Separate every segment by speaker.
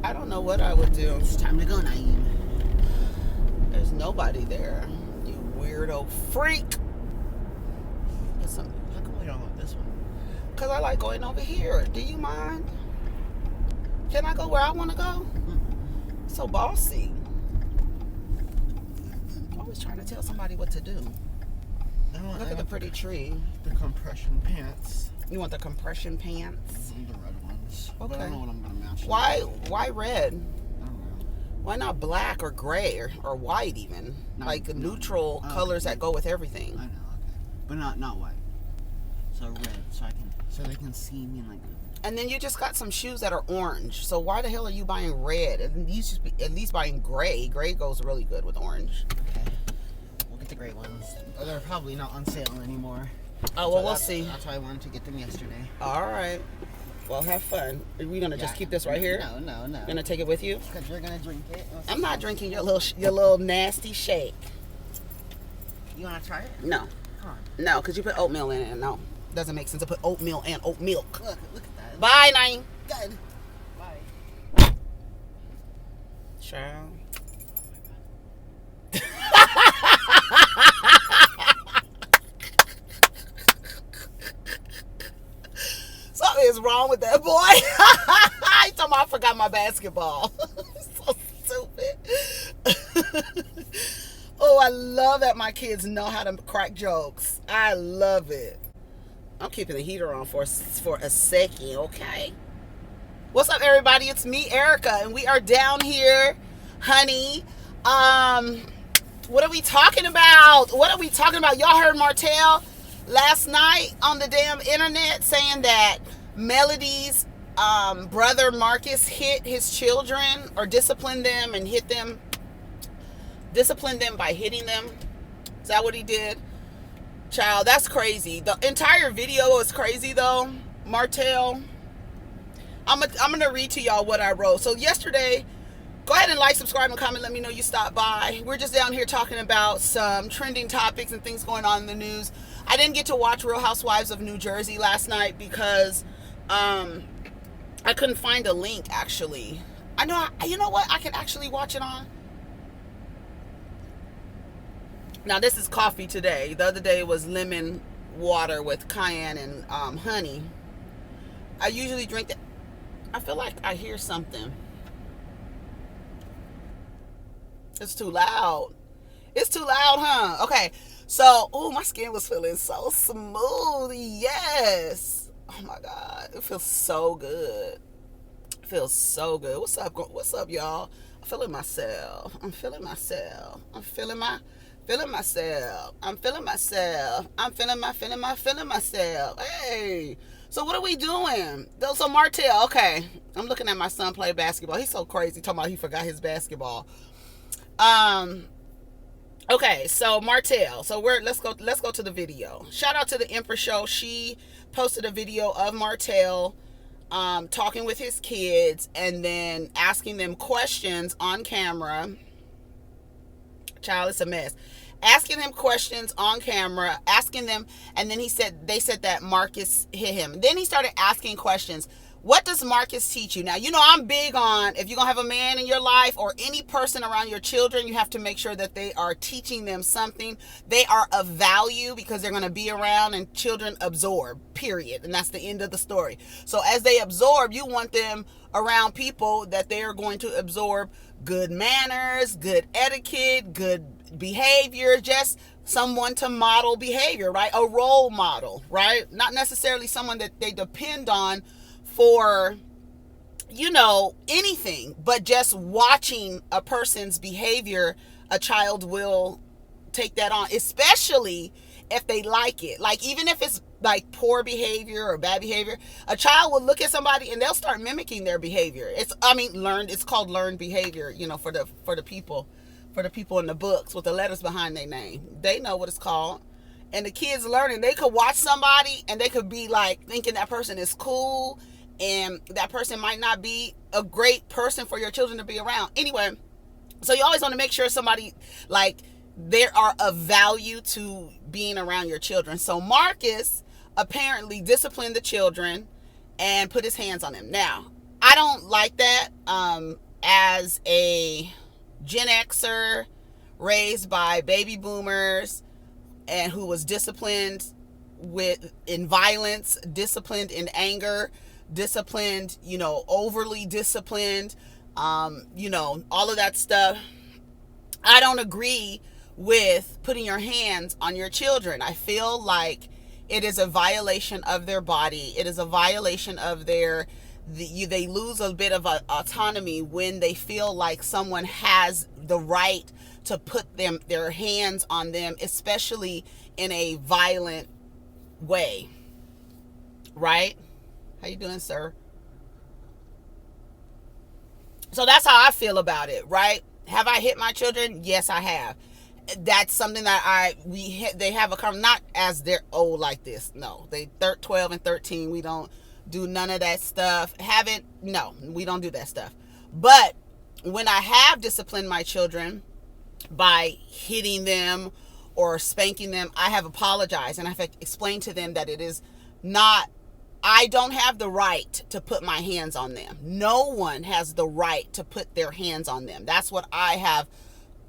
Speaker 1: I don't know what I would do.
Speaker 2: It's time to go, Naeem.
Speaker 1: There's nobody there. You weirdo freak.
Speaker 2: How come we don't want this one?
Speaker 1: Because I like going over here. Do you mind? Can I go where I want to go? So bossy. Always trying to tell somebody what to do. Look at the pretty tree.
Speaker 2: The compression pants.
Speaker 1: You want the compression pants?
Speaker 2: The red ones.
Speaker 1: Okay.
Speaker 2: But I don't know what I'm going to match.
Speaker 1: Why red?
Speaker 2: I don't know.
Speaker 1: Why not black or gray or white even? Like neutral colors that go with everything.
Speaker 2: I know, okay. But not white. So red, so they can see me like.
Speaker 1: And then you just got some shoes that are orange. So why the hell are you buying red? And you should be at least buying gray. Gray goes really good with orange.
Speaker 2: Okay. We'll get the gray ones. They're probably not on sale anymore.
Speaker 1: Oh, well, we'll see.
Speaker 2: That's why I wanted to get them yesterday.
Speaker 1: All right. Well, have fun. Are we going to just keep this right here?
Speaker 2: No.
Speaker 1: You're going to take it with you?
Speaker 2: Because you're going to drink it.
Speaker 1: I'm not drinking your little nasty shake.
Speaker 2: You want to try it?
Speaker 1: No.
Speaker 2: Come on.
Speaker 1: No, because you put oatmeal in it. No. Doesn't make sense to put oatmeal and oat milk.
Speaker 2: Look at that.
Speaker 1: Bye, Naeem.
Speaker 2: Good. Bye.
Speaker 1: Child. Something is wrong with that boy. He told me I forgot my basketball. So stupid. Oh, I love that my kids know how to crack jokes. I love it. I'm keeping the heater on for a second, okay? What's up, everybody? It's me, Erica, and we are down here, honey. What are we talking about? Y'all heard Martell last night on the damn internet saying that Melody's brother Marcus hit his children or disciplined them and disciplined them by hitting them. Is that what he did? Child, that's crazy. The entire video is crazy though. Martell. I'm gonna read to y'all what I wrote. So yesterday, go ahead and like, subscribe, and comment. Let me know you stopped by. We're just down here talking about some trending topics and things going on in the news. I didn't get to watch Real Housewives of New Jersey last night because I couldn't find a link actually. You know what? I can actually watch it on. Now this is coffee today. The other day was lemon water with cayenne and honey. I usually drink that. I feel like I hear something. It's too loud. It's too loud, huh? Okay. So, my skin was feeling so smooth. Yes. Oh my God. It feels so good. It feels so good. What's up, y'all? I'm feeling myself. I'm feeling myself. I'm feeling myself. I'm feeling myself. Hey. So what are we doing? So Martell, okay. I'm looking at my son play basketball. He's so crazy talking about he forgot his basketball. Okay, so Martell. So let's go to the video. Shout out to the Empress Show. She posted a video of Martell talking with his kids and then asking them questions on camera. Child, it's a mess. Asking them questions on camera, asking them, and then they said that Marcus hit him. Then he started asking questions. What does Marcus teach you? Now, I'm big on, if you're going to have a man in your life or any person around your children, you have to make sure that they are teaching them something. They are of value because they're going to be around, and children absorb, period. And that's the end of the story. So as they absorb, you want them around people that they are going to absorb good manners, good etiquette, good behavior, just someone to model behavior, right? A role model, right? Not necessarily someone that they depend on for, anything, but just watching a person's behavior, a child will take that on, especially if they like it. Like, even if it's like poor behavior or bad behavior, a child will look at somebody and they'll start mimicking their behavior. It's called learned behavior, for the people in the books with the letters behind their name. They know what it's called. And the kids learning, they could watch somebody and they could be like thinking that person is cool, and that person might not be a great person for your children to be around. Anyway, so you always want to make sure somebody, like, they are of value to being around your children. So Marcus apparently disciplined the children and put his hands on them. Now, I don't like that. As a Gen Xer raised by baby boomers and who was disciplined in violence, disciplined in anger, disciplined, overly disciplined, all of that stuff. I don't agree with putting your hands on your children. I feel like it is a violation of their body. It is a violation of they lose a bit of autonomy when they feel like someone has the right to put their hands on them, especially in a violent way. Right? How you doing, sir? So that's how I feel about it, right? Have I hit my children? Yes, I have. That's something that they have not as they're old like this. No, they 12 and 13. We don't do none of that stuff. No, we don't do that stuff. But when I have disciplined my children by hitting them or spanking them, I have apologized and I have explained to them that it is not, I don't have the right to put my hands on them. No one has the right to put their hands on them. That's what I have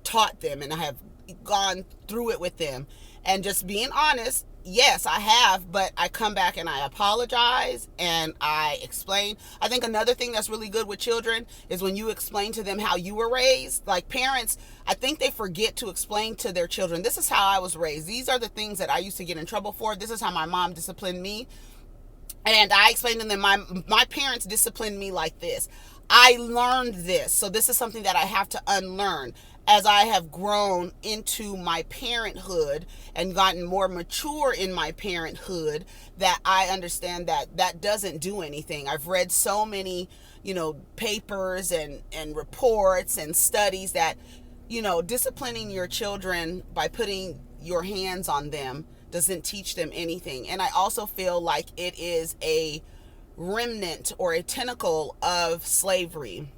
Speaker 1: taught them, and I have gone through it with them. And just being honest, yes, I have, but I come back and I apologize and I explain. I think another thing that's really good with children is when you explain to them how you were raised. Like parents, I think they forget to explain to their children, this is how I was raised. These are the things that I used to get in trouble for. This is how my mom disciplined me. And I explained to them, my parents disciplined me like this. I learned this. So this is something that I have to unlearn. As I have grown into my parenthood and gotten more mature in my parenthood, that I understand that doesn't do anything. I've read so many, papers and reports and studies that, disciplining your children by putting your hands on them doesn't teach them anything. And I also feel like it is a remnant or a tentacle of slavery.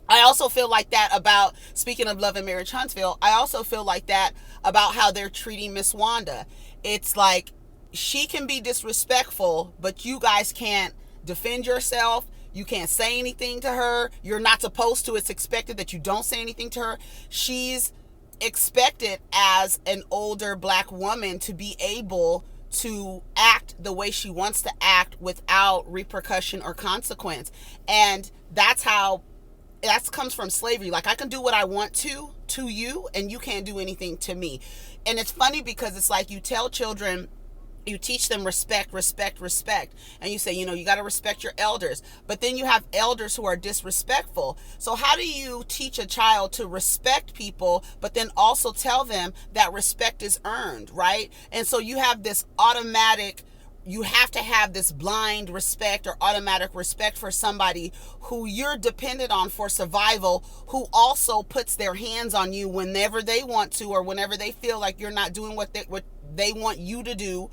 Speaker 1: I also feel like that about, speaking of Love and Marriage Huntsville, I also feel like that about how they're treating Miss Wanda. It's like she can be disrespectful, but you guys can't defend yourself. You can't say anything to her. You're not supposed to. It's expected that you don't say anything to her. She's expected as an older black woman to be able to act the way she wants to act without repercussion or consequence. And that comes from slavery. Like, I can do what I want to you, and you can't do anything to me. And it's funny because it's like you tell children, you teach them respect, and you say, you got to respect your elders. But then you have elders who are disrespectful. So how do you teach a child to respect people, but then also tell them that respect is earned, right? And so you have this you have to have this blind respect or automatic respect for somebody who you're dependent on for survival, who also puts their hands on you whenever they want to, or whenever they feel like you're not doing what they want you to do.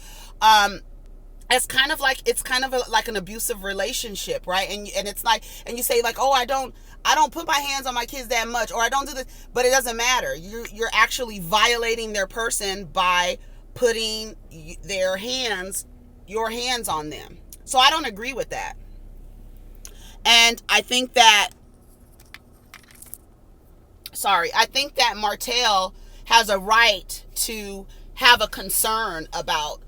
Speaker 1: It's kind of like an abusive relationship, right? And it's like, and you say like, oh, I don't put my hands on my kids that much, or I don't do this, but it doesn't matter. You're actually violating their person by putting your hands on them. So I don't agree with that. And I think that Martell has a right to have a concern about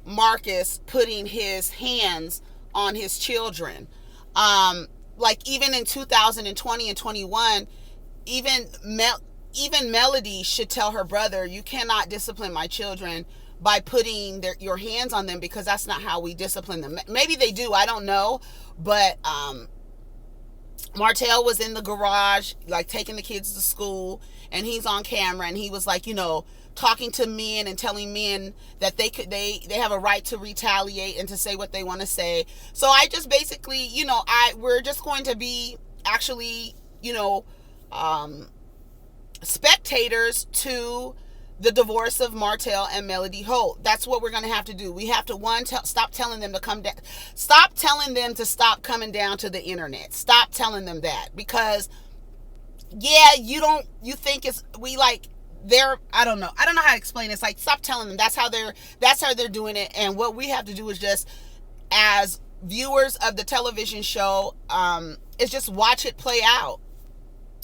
Speaker 1: Marcus putting his hands on his children. Like even in 2020 and 21, even Melody should tell her brother, you cannot discipline my children by putting your hands on them, because that's not how we discipline them. Maybe they do, I don't know. But Martell was in the garage, like taking the kids to school, and he's on camera, and he was like, talking to men and telling men that they have a right to retaliate and to say what they want to say. So I just basically, we're just going to be actually, spectators to the divorce of Martell and Melody Holt. That's what we're going to have to do. We have to, stop telling them to come down. Stop telling them to stop coming down to the internet. Stop telling them that, because you think I don't know how to explain it. It's like, stop telling them that's how they're doing it. And what we have to do is just, as viewers of the television show is just watch it play out,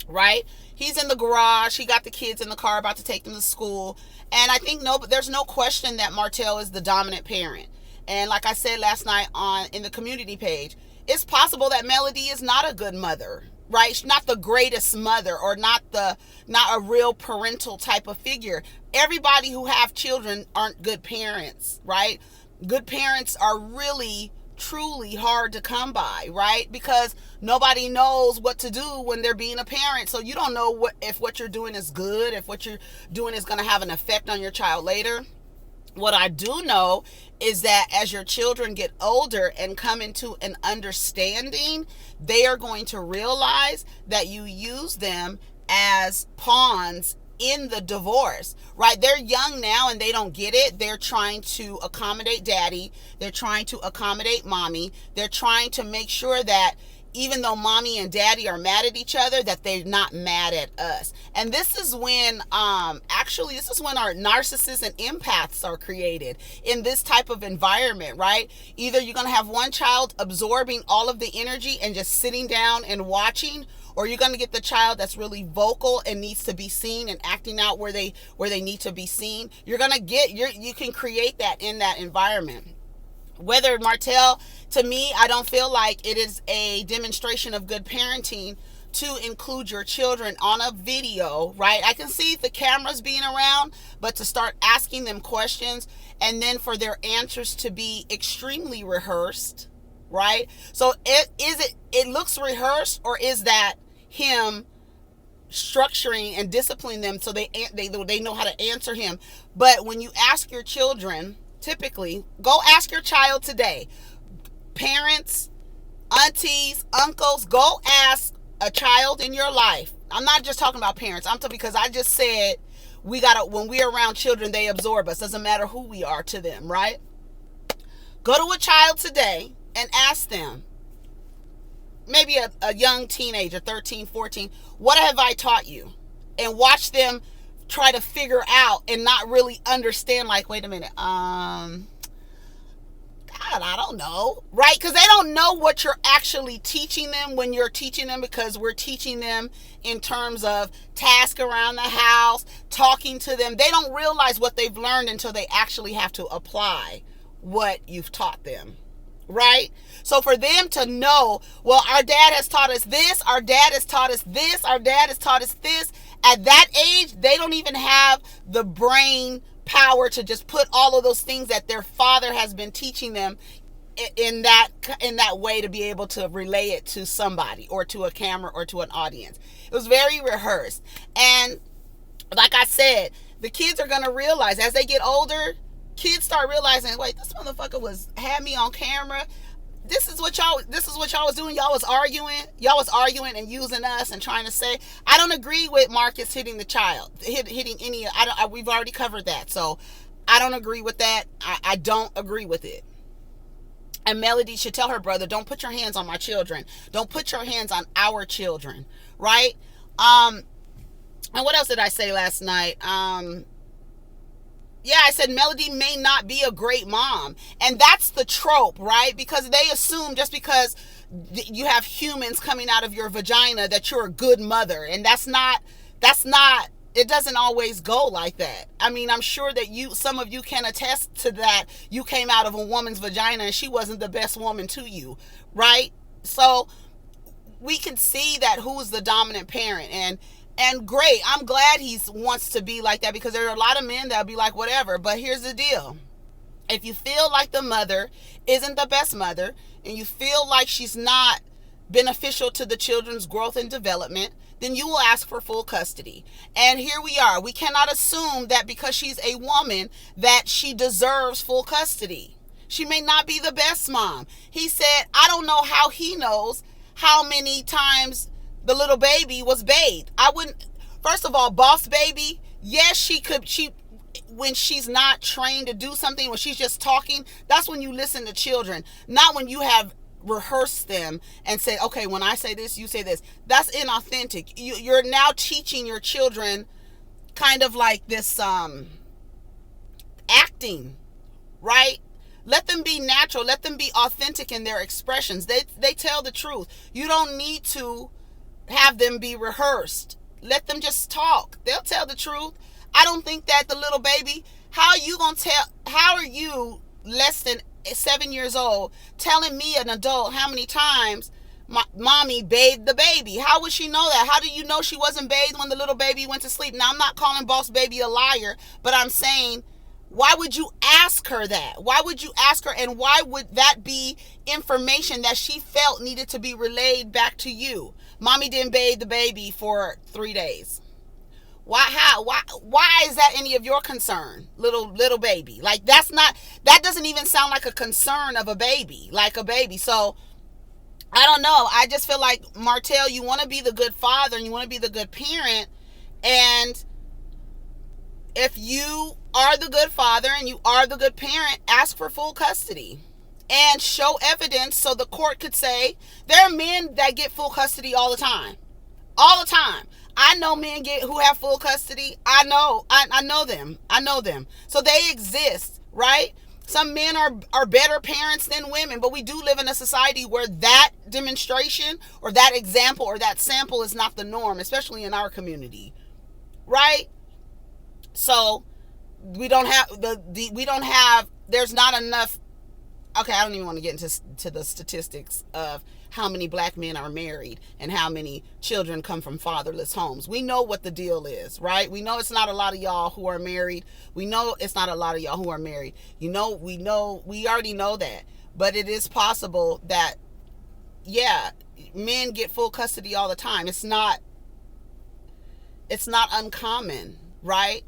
Speaker 1: right? He's in the garage. He got the kids in the car about to take them to school. And I think there's no question that Martell is the dominant parent. And like I said last night in the community page, it's possible that Melody is not a good mother, right? She's not the greatest mother, or not a real parental type of figure. Everybody who have children aren't good parents, right? Good parents are really truly hard to come by, right? Because nobody knows what to do when they're being a parent. So you don't know if what you're doing is good, if what you're doing is going to have an effect on your child later. What I do know is that as your children get older and come into an understanding, they are going to realize that you use them as pawns in the divorce, right? They're young now and they don't get it. They're trying to accommodate daddy. They're trying to accommodate mommy. They're trying to make sure that even though mommy and daddy are mad at each other, that they're not mad at us. And this is when our narcissists and empaths are created in this type of environment, right? Either you're going to have one child absorbing all of the energy and just sitting down and watching, or you're going to get the child that's really vocal and needs to be seen and acting out where they need to be seen. You can create that in that environment. Whether Martell, to me, I don't feel like it is a demonstration of good parenting to include your children on a video, right? I can see the cameras being around, but to start asking them questions and then for their answers to be extremely rehearsed, right? So it looks rehearsed, or is that him structuring and disciplining them so they know how to answer him? But when you ask your children, typically, go ask your child today, parents, aunties, uncles, go ask a child in your life. I'm not just talking about parents. I'm talking, because I just said when we're around children, they absorb us. Doesn't matter who we are to them, right? Go to a child today and ask them, maybe a young teenager, 13, 14, what have I taught you? And watch them try to figure out and not really understand, like, wait a minute, God, I don't know, right? Because they don't know what you're actually teaching them when you're teaching them, because we're teaching them in terms of task around the house, talking to them. They don't realize what they've learned until they actually have to apply what you've taught them, right? So for them to know, well, our dad has taught us this, our dad has taught us this, our dad has taught us this, at that age, they don't even have the brain power to just put all of those things that their father has been teaching them in that way to be able to relay it to somebody, or to a camera, or to an audience. It was very rehearsed. And like I said, the kids are going to realize as they get older, kids start realizing, wait, this motherfucker had me on camera. This is what y'all was doing. Y'all was arguing and using us and trying to say. I don't agree with Marcus hitting the child, hitting any. We've already covered that, so I don't agree with that. I don't agree with it. And Melody should tell her brother, don't put your hands on my children. Don't put your hands on our children, right? And what else did I say last night? Yeah, I said Melody may not be a great mom. And that's the trope, right? Because they assume just because you have humans coming out of your vagina that you're a good mother. And that's not, it doesn't always go like that. I mean, I'm sure that some of you can attest to that. You came out of a woman's vagina and she wasn't the best woman to you, right? So we can see that who's the dominant parent. And great, I'm glad he wants to be like that, because there are a lot of men that'll be like, whatever. But here's the deal. If you feel like the mother isn't the best mother, and you feel like she's not beneficial to the children's growth and development, then you will ask for full custody. And here we are. We cannot assume that because she's a woman that she deserves full custody. She may not be the best mom. He said, I don't know how he knows how many times the little baby was bathed. I wouldn't. First of all, boss baby, yes, she when she's not trained to do something, when she's just talking, that's when you listen to children, not when you have rehearsed them and say, okay, when I say this, you say this. That's inauthentic. You're now teaching your children kind of like this acting, right? Let them be natural. Let them be authentic in their expressions. They tell the truth. You don't need to have them be rehearsed. Let them just talk. They'll tell the truth. I don't think that the little baby, how are you less than 7 years old telling me, an adult, how many times mommy bathed the baby? How would she know that? How do you know she wasn't bathed when the little baby went to sleep? Now, I'm not calling boss baby a liar, but I'm saying, why would you ask her that? Why would you ask her? And why would that be information that she felt needed to be relayed back to you? Mommy didn't bathe the baby for 3 days. Why is that any of your concern, little baby? Like, that doesn't even sound like a concern of a baby, like a baby. So I don't know. I just feel like, Martell, you want to be the good father and you want to be the good parent. And if you are the good father and you are the good parent, ask for full custody and show evidence so the court could say, there are men that get full custody all the time. All the time. I know men who have full custody. I know them. I know them. So they exist, right? Some men are better parents than women, but we do live in a society where that demonstration or that example or that sample is not the norm, especially in our community, right? So we don't have there's not enough. Okay, I don't even want to get into the statistics of how many black men are married and how many children come from fatherless homes. We know what the deal is, right? We know it's not a lot of y'all who are married. We know it's not a lot of y'all who are married. We already know that. But it is possible that, yeah, men get full custody all the time. It's not uncommon, right?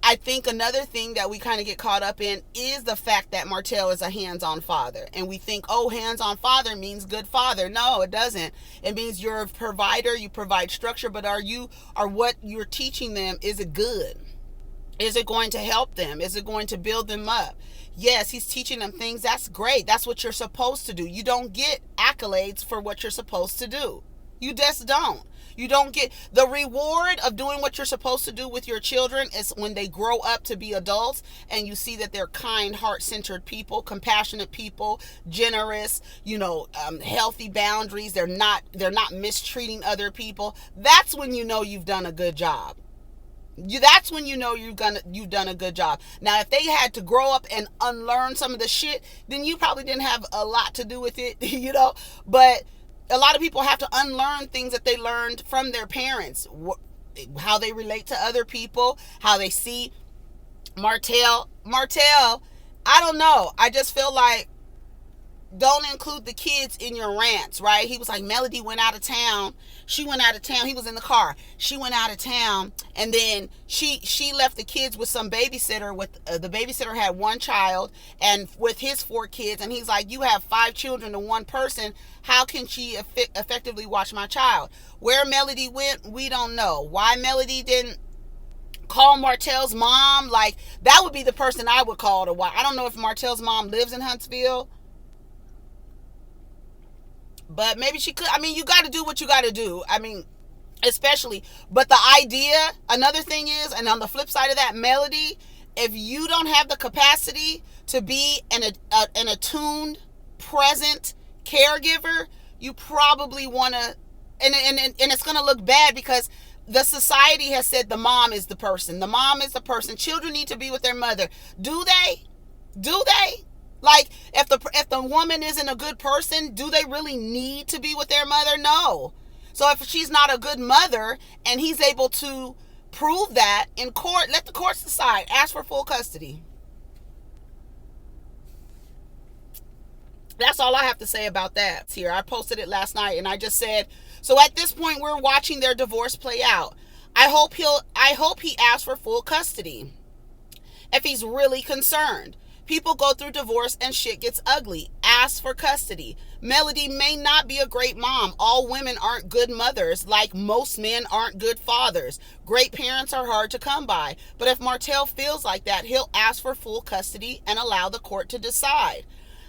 Speaker 1: I think another thing that we kind of get caught up in is the fact that Martell is a hands-on father. And we think, oh, hands-on father means good father. No, it doesn't. It means you're a provider, you provide structure, but are what you're teaching them, is it good? Is it going to help them? Is it going to build them up? Yes, he's teaching them things. That's great. That's what you're supposed to do. You don't get accolades for what you're supposed to do. You just don't. You don't get the reward of doing what you're supposed to do with your children is when they grow up to be adults and you see that they're kind, heart-centered people, compassionate people, generous, healthy boundaries. They're not mistreating other people. That's when you know you've done a good job. That's when you know you've done a good job. Now, if they had to grow up and unlearn some of the shit, then you probably didn't have a lot to do with it, But a lot of people have to unlearn things that they learned from their parents, how they relate to other people, how they see Martell, I don't know. I just feel like, don't include the kids in your rants, right? He was like, Melody went out of town. She went out of town. He was in the car. She went out of town. And then she left the kids with some babysitter. The babysitter had one child and with his 4 kids. And he's like, you have 5 children to one person. How can she effectively watch my child? Where Melody went, we don't know. Why Melody didn't call Martell's mom, like, that would be the person I would call to watch. I don't know if Martell's mom lives in Huntsville, but maybe she could. I mean, you got to do what you got to do. I mean, especially. But the idea, another thing is, and on the flip side of that, Melody, if you don't have the capacity to be an attuned, present caregiver, you probably want to, and it's going to look bad because the society has said the mom is the person. The mom is the person. Children need to be with their mother. Do they? Like, if the woman isn't a good person, do they really need to be with their mother? No. So if she's not a good mother and he's able to prove that in court, let the courts decide. Ask for full custody. That's all I have to say about that. Here, I posted it last night and I just said, so at this point we're watching their divorce play out. I hope he asks for full custody if he's really concerned. People go through divorce and shit gets ugly. Ask for custody. Melody may not be a great mom. All women aren't good mothers, like most men aren't good fathers. Great parents are hard to come by. But if Martell feels like that, he'll ask for full custody and allow the court to decide.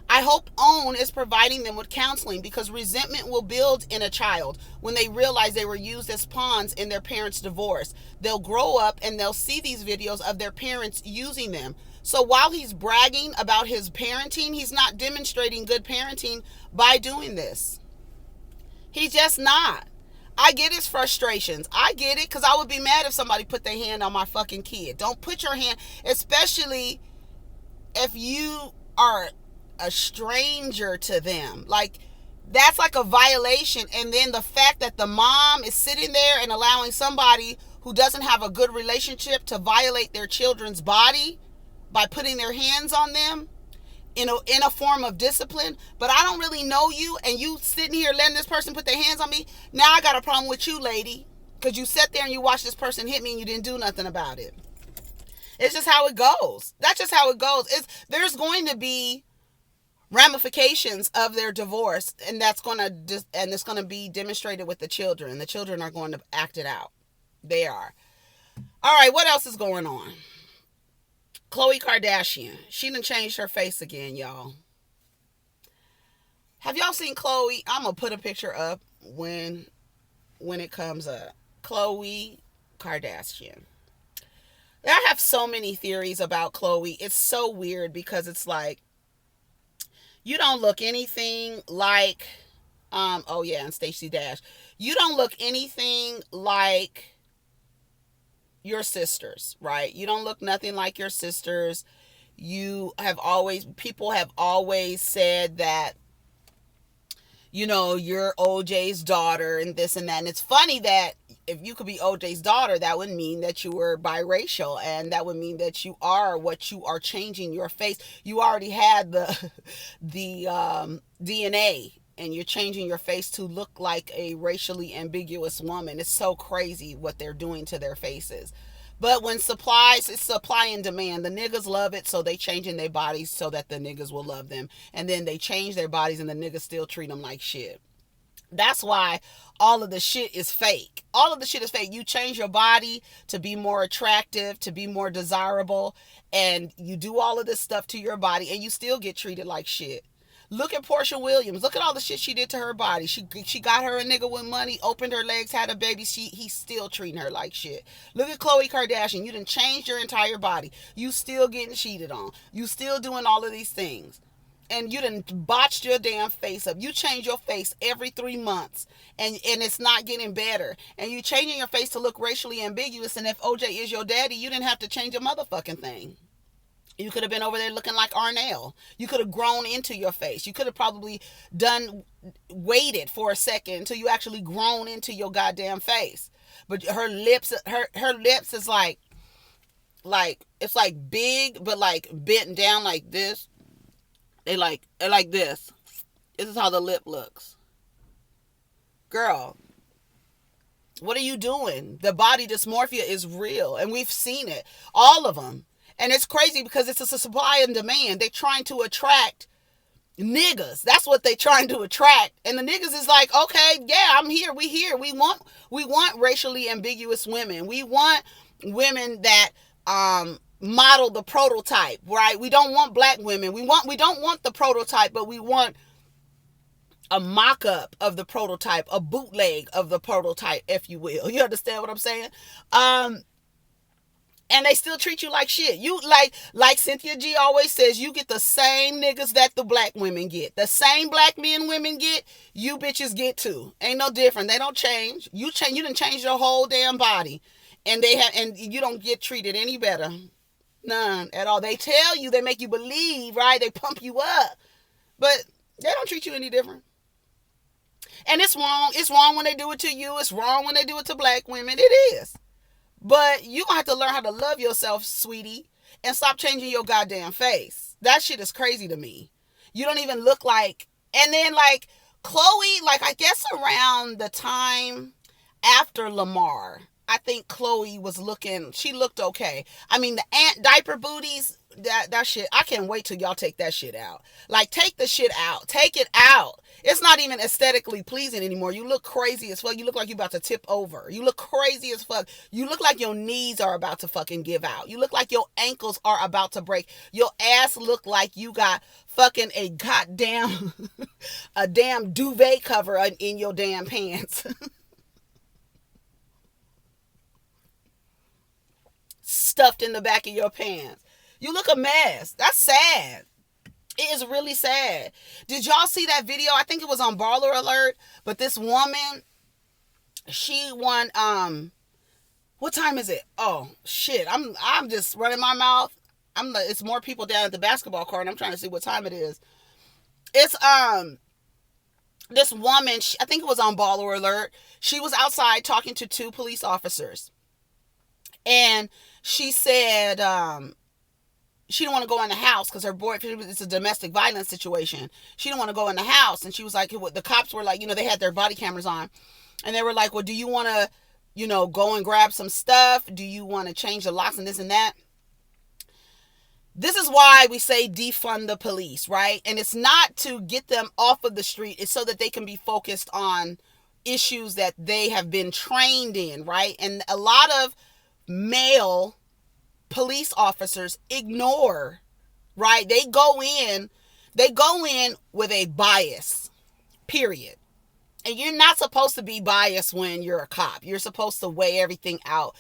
Speaker 1: I hope OWN is providing them with counseling because resentment will build in a child when they realize they were used as pawns in their parents' divorce. They'll grow up and they'll see these videos of their parents using them. So while he's bragging about his parenting, he's not demonstrating good parenting by doing this. He's just not. I get his frustrations. I get it because I would be mad if somebody put their hand on my fucking kid. Don't put your hand, especially if you are a stranger to them. Like, that's like a violation. And then the fact that the mom is sitting there and allowing somebody who doesn't have a good relationship to violate their children's body by putting their hands on them in a form of discipline. But I don't really know you, and you sitting here letting this person put their hands on me. Now I got a problem with you, lady, because you sat there and you watched this person hit me and you didn't do nothing about it. It's just how it goes. That's just how it goes. There's going to be ramifications of their divorce, and it's going to be demonstrated with the children. The children are going to act it out. They are. All right, what else is going on? Khloe Kardashian. She done changed her face again, y'all. Have y'all seen Khloe? I'm going to put a picture up when it comes up. Khloe Kardashian. I have so many theories about Khloe. It's so weird because it's like, you don't look anything like, and Stacey Dash. You don't look anything like your sisters, right? You don't look nothing like your sisters. People have always said that, you're OJ's daughter and this and that. And it's funny that if you could be OJ's daughter, that would mean that you were biracial, and that would mean that you are what you are changing your face. You already had the DNA, and you're changing your face to look like a racially ambiguous woman. It's so crazy what they're doing to their faces. But when it's supply and demand. The niggas love it, so they changing their bodies so that the niggas will love them. And then they change their bodies and the niggas still treat them like shit. That's why all of the shit is fake. All of the shit is fake. You change your body to be more attractive, to be more desirable, and you do all of this stuff to your body, and you still get treated like shit. Look at Portia Williams. Look at all the shit she did to her body. She got her a nigga with money, opened her legs, had a baby. He's still treating her like shit. Look at Khloe Kardashian. You done changed your entire body. You still getting cheated on. You still doing all of these things. And you done botched your damn face up. You change your face every 3 months, and it's not getting better. And you changing your face to look racially ambiguous. And if OJ is your daddy, you didn't have to change a motherfucking thing. You could have been over there looking like Arnell. You could have grown into your face. You could have probably waited for a second until you actually grown into your goddamn face. But her lips is like it's like big, but like bent down like this. They like this. This is how the lip looks. Girl, what are you doing? The body dysmorphia is real, and we've seen it. All of them. And it's crazy because it's a supply and demand. They're trying to attract niggas. That's what they're trying to attract. And the niggas is like, okay, yeah, I'm here. We here. We want racially ambiguous women. We want women that model the prototype, right? We don't want black women. We don't want the prototype, but we want a mock-up of the prototype, a bootleg of the prototype, if you will. You understand what I'm saying? And they still treat you like shit. You like Cynthia G always says, you get the same niggas that the black women get. The same black men women get, you bitches get too. Ain't no different. They don't change. You done change your whole damn body. And you don't get treated any better. None at all. They tell you, they make you believe, right? They pump you up. But they don't treat you any different. And it's wrong. It's wrong when they do it to you. It's wrong when they do it to black women. It is. But you're going to have to learn how to love yourself, sweetie, and stop changing your goddamn face. That shit is crazy to me. You don't even look like... And then, like, Khloe, like, I guess around the time after Lamar, I think Khloe she looked okay. I mean, the diaper booties, that shit, I can't wait till y'all take that shit out. Like, take the shit out. Take it out. It's not even aesthetically pleasing anymore. You look crazy as fuck. You look like you're about to tip over. You look crazy as fuck. You look like your knees are about to fucking give out. You look like your ankles are about to break. Your ass look like you got fucking a goddamn a damn duvet cover in your damn pants. Stuffed in the back of your pants. You look a mess. That's sad. It is really sad. Did y'all see that video? I think it was on Baller Alert. But this woman, she won. What time is it? Oh shit! I'm just running my mouth. It's more people down at the basketball court. And I'm trying to see what time it is. It's this woman. I think it was on Baller Alert. She was outside talking to two police officers, and she said she didn't want to go in the house because her boyfriend, it's a domestic violence situation. She didn't want to go in the house. And she was like, the cops were like, they had their body cameras on. And they were like, well, do you want to, go and grab some stuff? Do you want to change the locks and this and that? This is why we say defund the police, right? And it's not to get them off of the street. It's so that they can be focused on issues that they have been trained in, right? And a lot of male police officers ignore, right? They go in with a bias, period. And you're not supposed to be biased when you're a cop. You're supposed to weigh everything out,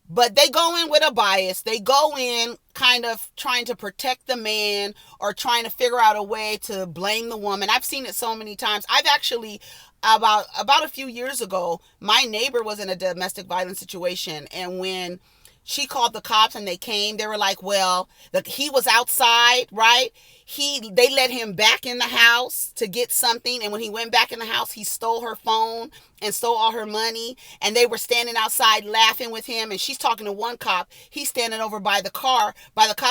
Speaker 1: But they go in with a bias. They go in kind of trying to protect the man or trying to figure out a way to blame the woman. I've seen it so many times. I've actually, about a few years ago, my neighbor was in a domestic violence situation. And when she called the cops and they came, they were like, well, he was outside, right? They let him back in the house to get something. And when he went back in the house, he stole her phone and stole all her money. And they were standing outside laughing with him. And she's talking to one cop. He's standing over by the cop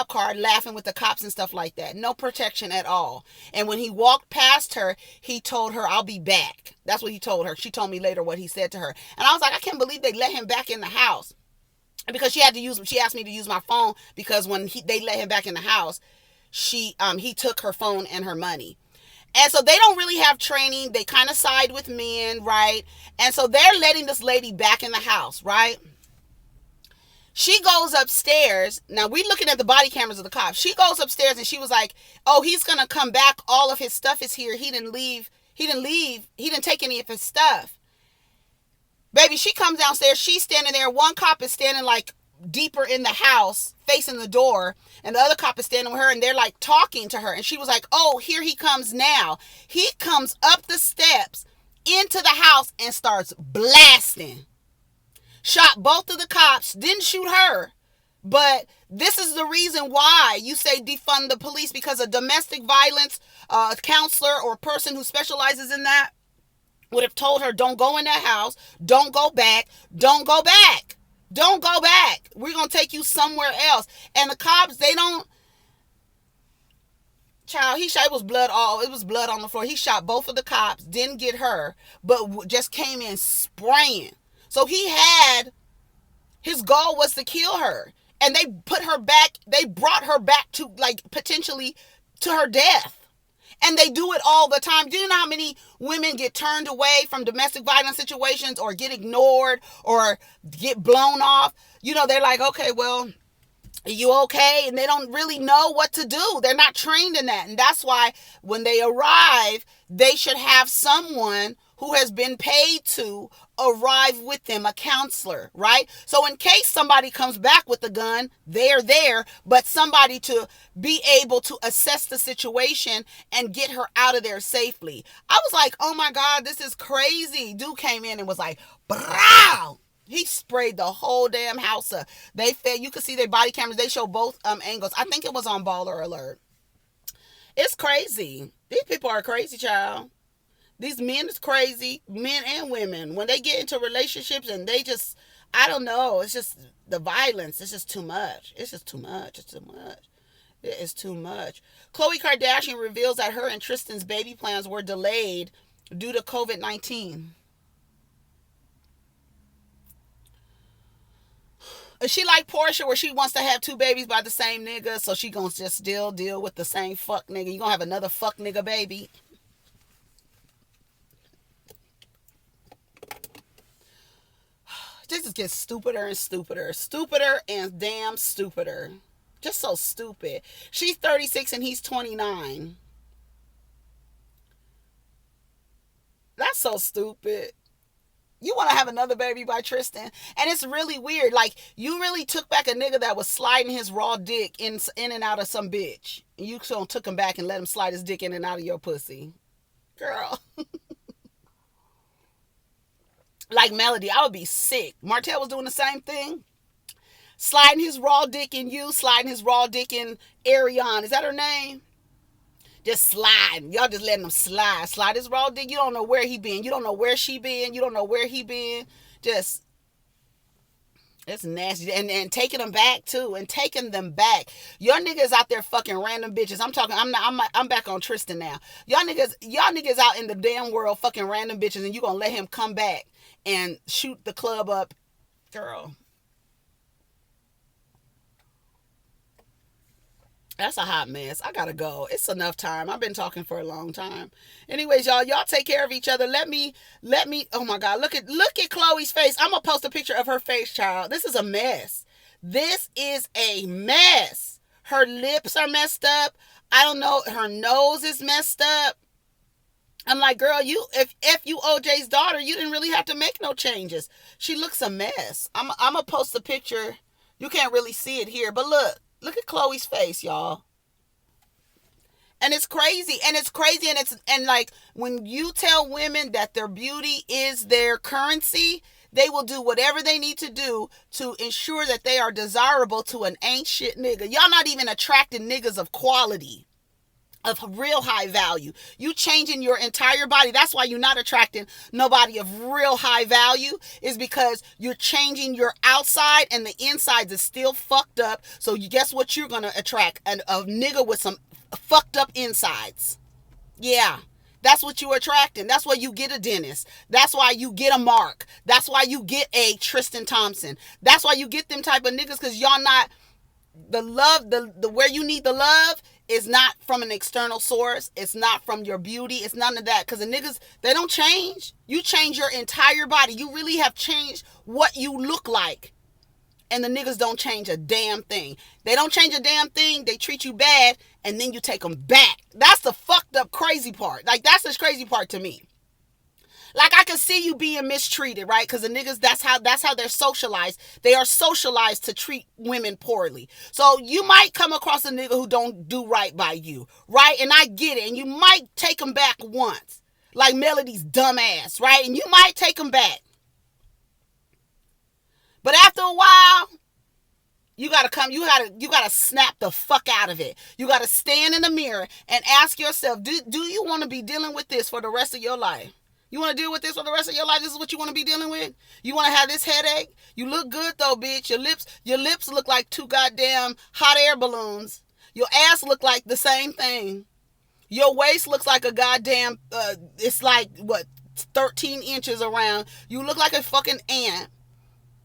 Speaker 1: car, laughing with the cops and stuff like that. No protection at all. And when he walked past her, he told her, I'll be back. That's what he told her. She told me later what he said to her. And I was like, I can't believe they let him back in the house. Because she asked me to use my phone because when they let him back in the house, he took her phone and her money. And so they don't really have training. They kind of side with men, right? And so they're letting this lady back in the house, right? She goes upstairs. Now we're looking at the body cameras of the cops. She goes upstairs and she was like, oh, he's going to come back. All of his stuff is here. He didn't leave. He didn't take any of his stuff. Baby, she comes downstairs. She's standing there. One cop is standing like deeper in the house, facing the door. And the other cop is standing with her and they're like talking to her. And she was like, oh, here he comes now. He comes up the steps into the house and starts blasting. Shot both of the cops. Didn't shoot her. But this is the reason why you say defund the police, because a domestic violence counselor or person who specializes in that would have told her, don't go in that house, don't go back, don't go back, don't go back. We're going to take you somewhere else. And the cops, they don't, child, it was blood on the floor. He shot both of the cops, didn't get her, but just came in spraying. So his goal was to kill her. And they brought her back to, like, potentially to her death. And they do it all the time. Do you know how many women get turned away from domestic violence situations or get ignored or get blown off? They're like, okay, well, are you okay? And they don't really know what to do. They're not trained in that. And that's why when they arrive, they should have someone who has been paid to arrive with them, a counselor, right? So in case somebody comes back with a gun, they're there, but somebody to be able to assess the situation and get her out of there safely. I was like, oh my God, this is crazy. Dude came in and was like, brow. He sprayed the whole damn house up. You could see their body cameras. They show both angles. I think it was on Baller Alert. It's crazy. These people are crazy, child. These men is crazy, men and women. When they get into relationships and they just, I don't know, it's just the violence. It's just too much. It's just too much. It's too much. It is too much. Khloe Kardashian reveals that her and Tristan's baby plans were delayed due to COVID-19. Is she like Portia where she wants to have two babies by the same nigga, so she gonna just still deal with the same fuck nigga? You gonna have another fuck nigga baby? This just gets stupider and stupider. Stupider and damn stupider. Just so stupid. She's 36 and he's 29. That's so stupid. You want to have another baby by Tristan. And it's really weird. Like, you really took back a nigga that was sliding his raw dick in and out of some bitch. And you so took him back and let him slide his dick in and out of your pussy. Girl. Like Melody, I would be sick. Martell was doing the same thing. Sliding his raw dick in you, sliding his raw dick in Ariane. Is that her name? Just sliding. Y'all just letting him slide. Slide his raw dick. You don't know where he been. You don't know where she been. You don't know where he been. Just, it's nasty. And taking them back too. And taking them back. Your niggas out there fucking random bitches. I'm back on Tristan now. Y'all niggas out in the damn world fucking random bitches, and you gonna let him come back and shoot the club up. Girl. That's a hot mess. I gotta go. It's enough time. I've been talking for a long time. Anyways, y'all take care of each other. Let me. Oh my God, look at Khloe's face. I'm gonna post a picture of her face, child. This is a mess. This is a mess. Her lips are messed up. I don't know. Her nose is messed up. I'm like, girl, if you OJ's daughter, you didn't really have to make no changes. She looks a mess. I'm gonna post a picture. You can't really see it here, but look at Khloe's face, y'all. And it's crazy. And like, when you tell women that their beauty is their currency, they will do whatever they need to do to ensure that they are desirable to an ain't shit nigga. Y'all not even attracting niggas of quality, of real high value. You changing your entire body. That's why you're not attracting nobody of real high value, is because you're changing your outside and the insides is still fucked up. So you guess what you're going to attract? A nigga with some fucked up insides. Yeah. That's what you're attracting. That's why you get a Dennis. That's why you get a Mark. That's why you get a Tristan Thompson. That's why you get them type of niggas, because y'all not, the love, the where you need the love is not from an external source. It's not from your beauty. It's none of that. Because the niggas, they don't change. You change your entire body. You really have changed what you look like. And the niggas don't change a damn thing. They don't change a damn thing. They treat you bad, and then you take them back. That's the fucked up crazy part. Like, that's the crazy part to me. Like, I can see you being mistreated, right? Because the niggas, that's how they're socialized. They are socialized to treat women poorly. So you might come across a nigga who don't do right by you, right? And I get it. And you might take him back once, like Melody's dumb ass, right? And you might take him back. But after a while, you gotta snap the fuck out of it. You gotta stand in the mirror and ask yourself, do you want to be dealing with this for the rest of your life? You want to deal with this for the rest of your life? This is what you want to be dealing with? You want to have this headache? You look good though, bitch. Your lips look like 2 goddamn hot air balloons. Your ass look like the same thing. Your waist looks like a goddamn, it's like, 13 inches around. You look like a fucking ant.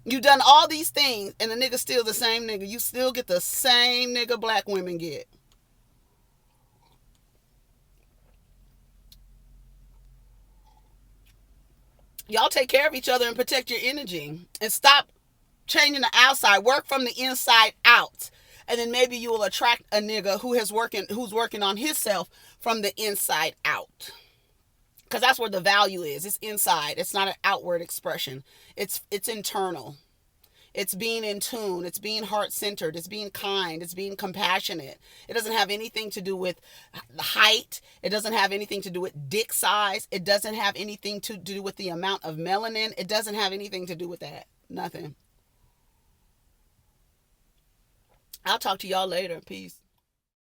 Speaker 1: You done all these things, and the nigga still the same nigga. You still get the same nigga black women get. Y'all take care of each other and protect your energy. And stop changing the outside. Work from the inside out. And then maybe you will attract a nigga who's working on himself from the inside out. Because that's where the value is. It's inside. It's not an outward expression. It's internal. It's being in tune. It's being heart-centered. It's being kind. It's being compassionate. It doesn't have anything to do with height. It doesn't have anything to do with dick size. It doesn't have anything to do with the amount of melanin. It doesn't have anything to do with that. Nothing. I'll talk to y'all later. Peace.